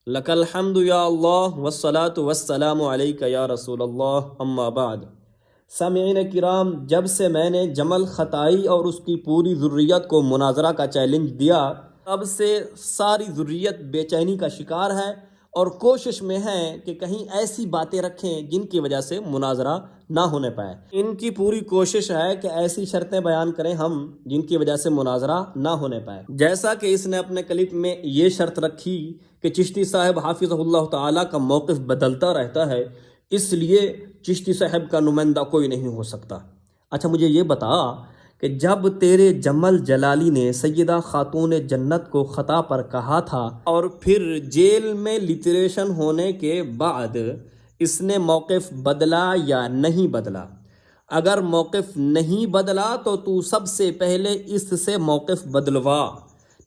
لک الحمد یا اللہ والصلاة والسلام علیک یا رسول اللہ اما بعد۔ سامعین کرام، جب سے میں نے جمل خطائی اور اس کی پوری ذریت کو مناظرہ کا چیلنج دیا، تب سے ساری ذریت بے چینی کا شکار ہے اور کوشش میں ہے کہ کہیں ایسی باتیں رکھیں جن کی وجہ سے مناظرہ نہ ہونے پائے۔ ان کی پوری کوشش ہے کہ ایسی شرطیں بیان کریں ہم جن کی وجہ سے مناظرہ نہ ہونے پائے، جیسا کہ اس نے اپنے کلپ میں یہ شرط رکھی کہ چشتی صاحب حافظہ اللہ تعالیٰ کا موقف بدلتا رہتا ہے، اس لیے چشتی صاحب کا نمائندہ کوئی نہیں ہو سکتا۔ اچھا مجھے یہ بتا کہ جب تیرے جمل جلالی نے سیدہ خاتون جنت کو خطا پر کہا تھا اور پھر جیل میں لٹریشن ہونے کے بعد اس نے موقف بدلا یا نہیں بدلا؟ اگر موقف نہیں بدلا تو سب سے پہلے اس سے موقف بدلوا،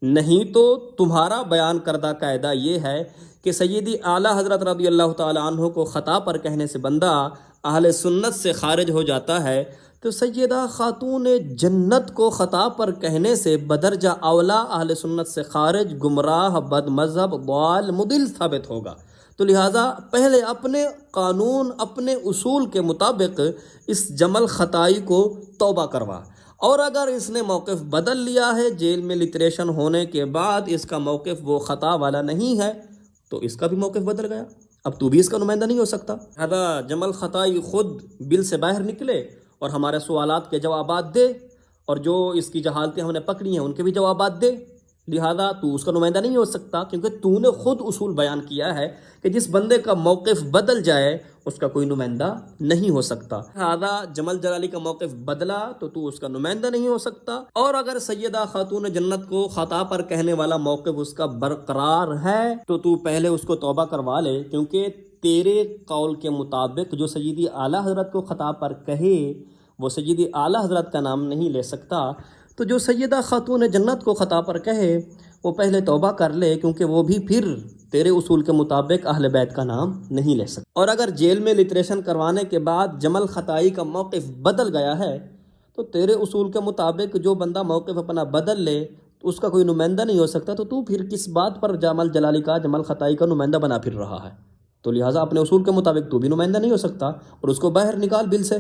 نہیں تو تمہارا بیان کردہ قاعدہ یہ ہے کہ سیدی اعلیٰ حضرت رضی اللہ تعالی عنہ کو خطا پر کہنے سے بندہ اہل سنت سے خارج ہو جاتا ہے، تو سیدہ خاتون جنت کو خطا پر کہنے سے بدرجہ اولا اہل سنت سے خارج، گمراہ، بد مذہب، ضال، مضل ثابت ہوگا۔ تو لہٰذا پہلے اپنے قانون، اپنے اصول کے مطابق اس جمل خطائی کو توبہ کروا، اور اگر اس نے موقف بدل لیا ہے جیل میں لٹریشن ہونے کے بعد، اس کا موقف وہ خطا والا نہیں ہے، تو اس کا بھی موقف بدل گیا، اب تو بھی اس کا نمائندہ نہیں ہو سکتا۔ لہذا جمل خطائی خود بل سے باہر نکلے اور ہمارے سوالات کے جوابات دے، اور جو اس کی جہالتیں ہم نے پکڑی ہیں ان کے بھی جوابات دے۔ لہذا تو اس کا نمائندہ نہیں ہو سکتا، کیونکہ تو نے خود اصول بیان کیا ہے کہ جس بندے کا موقف بدل جائے اس کا کوئی نمائندہ نہیں ہو سکتا۔ لہذا جمل جلالی کا موقف بدلا تو اس کا نمائندہ نہیں ہو سکتا، اور اگر سیدہ خاتون جنت کو خطا پر کہنے والا موقف اس کا برقرار ہے تو پہلے اس کو توبہ کروا لے، کیونکہ تیرے قول کے مطابق جو سیدی اعلیٰ حضرت کو خطا پر کہے وہ سیدی اعلیٰ حضرت کا نام نہیں لے سکتا، تو جو سیدہ خاتون جنت کو خطا پر کہے وہ پہلے توبہ کر لے، کیونکہ وہ بھی پھر تیرے اصول کے مطابق اہل بیت کا نام نہیں لے سکتا۔ اور اگر جیل میں لٹریشن کروانے کے بعد جمل خطائی کا موقف بدل گیا ہے تو تیرے اصول کے مطابق جو بندہ موقف اپنا بدل لے تو اس کا کوئی نمائندہ نہیں ہو سکتا، تو پھر کس بات پر جمل جلالی کا، جمل خطائی کا نمائندہ بنا پھر رہا ہے؟ تو لہٰذا اپنے اصول کے مطابق تو بھی نمائندہ نہیں ہو سکتا، اور اس کو باہر نکال بل سے،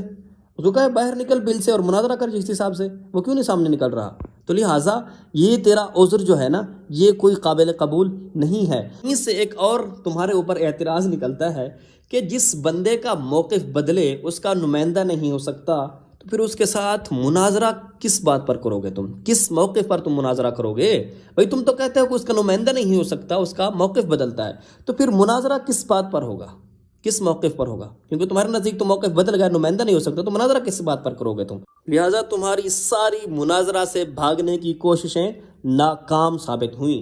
اس کو کہے باہر نکل بل سے اور مناظرہ کر جس حساب سے، وہ کیوں نہیں سامنے نکل رہا؟ تو لہٰذا یہ تیرا عذر جو ہے نا، یہ کوئی قابل قبول نہیں ہے۔ اس سے ایک اور تمہارے اوپر اعتراض نکلتا ہے کہ جس بندے کا موقف بدلے اس کا نمائندہ نہیں ہو سکتا، تو پھر اس کے ساتھ مناظرہ کس بات پر کرو گے؟ تم کس موقف پر تم مناظرہ کرو گے؟ بھائی تم تو کہتے ہو کہ اس کا نمائندہ نہیں ہو سکتا، اس کا موقف بدلتا ہے، تو پھر مناظرہ کس بات پر ہوگا، کس موقف پر ہوگا؟ کیونکہ تمہارے نزدیک تو موقف بدل گیا، نمائندہ نہیں ہو سکتا، تو مناظرہ کس بات پر کرو گے تم؟ لہٰذا تمہاری ساری مناظرہ سے بھاگنے کی کوششیں ناکام ثابت ہوئیں۔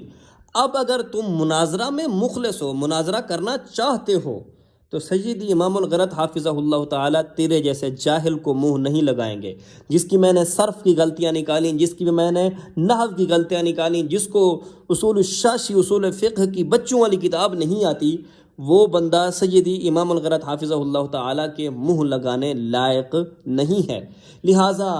اب اگر تم مناظرہ میں مخلص ہو، مناظرہ کرنا چاہتے ہو، تو سیدی امام الغرت حافظہ اللہ تعالیٰ تیرے جیسے جاہل کو منہ نہیں لگائیں گے، جس کی میں نے صرف کی غلطیاں نکالیں، جس کی میں نے نحو کی غلطیاں نکالیں، جس کو اصول الشاشی، اصول فقہ کی بچوں والی کتاب نہیں آتی، وہ بندہ سیدی امام الغرت حافظہ اللہ تعالیٰ کے منہ لگانے لائق نہیں ہے۔ لہٰذا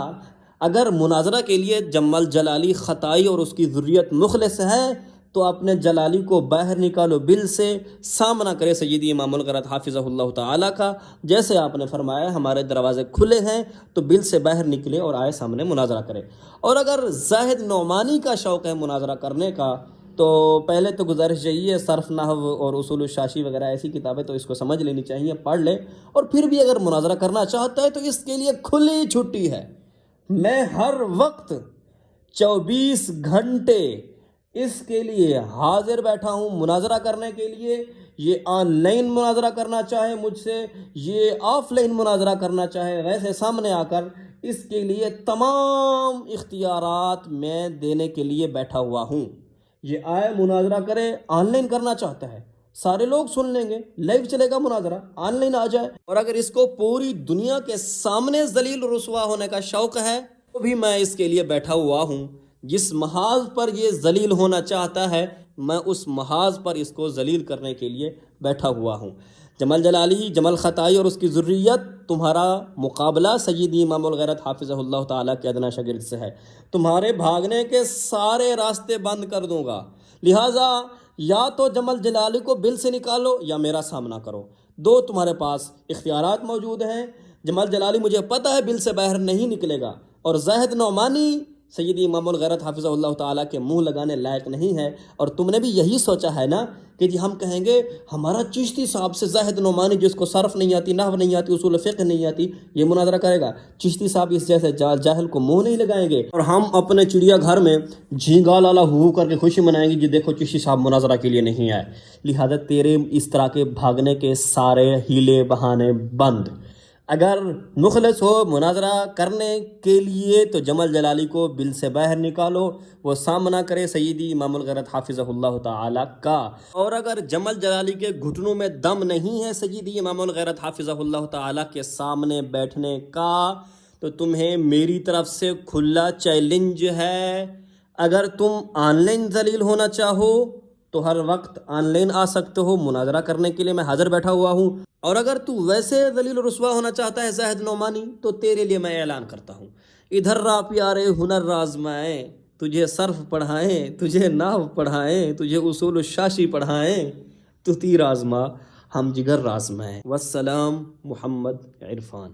اگر مناظرہ کے لیے جمل جلالی خطائی اور اس کی ذریت مخلص ہے تو اپنے جلالی کو باہر نکالو بل سے، سامنا کرے سیدی امام الغرت حافظہ اللہ تعالیٰ کا، جیسے آپ نے فرمایا ہمارے دروازے کھلے ہیں، تو بل سے باہر نکلے اور آئے سامنے مناظرہ کرے۔ اور اگر زاہد نعمانی کا شوق ہے مناظرہ کرنے کا تو پہلے تو گزارش یہی ہے، صرف نحو اور اصول الشاشی وغیرہ ایسی کتابیں تو اس کو سمجھ لینی چاہیے، پڑھ لے، اور پھر بھی اگر مناظرہ کرنا چاہتا ہے تو اس کے لیے کھلی چھٹی ہے۔ میں ہر وقت 24 گھنٹے اس کے لیے حاضر بیٹھا ہوں مناظرہ کرنے کے لیے۔ یہ آن لائن مناظرہ کرنا چاہے مجھ سے، یہ آف لائن مناظرہ کرنا چاہے ویسے سامنے آ کر، اس کے لیے تمام اختیارات میں دینے کے لیے بیٹھا ہوا ہوں۔ یہ آئے مناظرہ کرے، آن لائن کرنا چاہتا ہے، سارے لوگ سن لیں گے، لائیو چلے گا مناظرہ، آن لائن آ جائے۔ اور اگر اس کو پوری دنیا کے سامنے ذلیل رسوا ہونے کا شوق ہے تو بھی میں اس کے لیے بیٹھا ہوا ہوں۔ جس محاذ پر یہ ذلیل ہونا چاہتا ہے میں اس محاذ پر اس کو ذلیل کرنے کے لیے بیٹھا ہوا ہوں۔ جمل جلالی، جمل خطائی اور اس کی ذریت، تمہارا مقابلہ سیدی امام الغیرت حافظہ اللہ تعالیٰ کے ادنا شاگرد سے ہے۔ تمہارے بھاگنے کے سارے راستے بند کر دوں گا، لہٰذا یا تو جمل جلالی کو بل سے نکالو یا میرا سامنا کرو، دو تمہارے پاس اختیارات موجود ہیں۔ جمل جلالی مجھے پتہ ہے بل سے باہر نہیں نکلے گا، اور زاہد نعمانی سیدی امام الغیرت حافظہ اللہ تعالیٰ کے منہ لگانے لائق نہیں ہے۔ اور تم نے بھی یہی سوچا ہے نا کہ جی ہم کہیں گے ہمارا چشتی صاحب سے زاہد نعمانی جس کو صرف نہیں آتی، نحو نہیں آتی، اصول فقہ نہیں آتی، یہ مناظرہ کرے گا؟ چشتی صاحب اس جیسے جاہل کو منہ نہیں لگائیں گے، اور ہم اپنے چڑیا گھر میں جھینگا لالا ہو کر کے خوشی منائیں گے جی دیکھو چشتی صاحب مناظرہ کے لیے نہیں آئے۔ لہذا تیرے اس طرح کے بھاگنے کے سارے ہیلے بہانے بند۔ اگر مخلص ہو مناظرہ کرنے کے لیے تو جمل جلالی کو بل سے باہر نکالو، وہ سامنا کرے سیدی امام الغیرت حافظہ اللہ تعالی کا۔ اور اگر جمل جلالی کے گھٹنوں میں دم نہیں ہے سیدی امام الغیرت حافظہ اللہ تعالی کے سامنے بیٹھنے کا، تو تمہیں میری طرف سے کھلا چیلنج ہے۔ اگر تم آن لائن ذلیل ہونا چاہو تو ہر وقت آن لائن آ سکتے ہو، مناظرہ کرنے کے لیے میں حاضر بیٹھا ہوا ہوں۔ اور اگر تو ویسے ذلیل و رسوا ہونا چاہتا ہے زاہد نعمانی، تو تیرے لیے میں اعلان کرتا ہوں، ادھر را پیارے ہنر آزمائیں، تجھے صرف پڑھائیں، تجھے نحو پڑھائیں، تجھے اصول الشاشی پڑھائیں، تو تیر آزما ہم جگر آزمائیں۔ والسلام محمد عرفان۔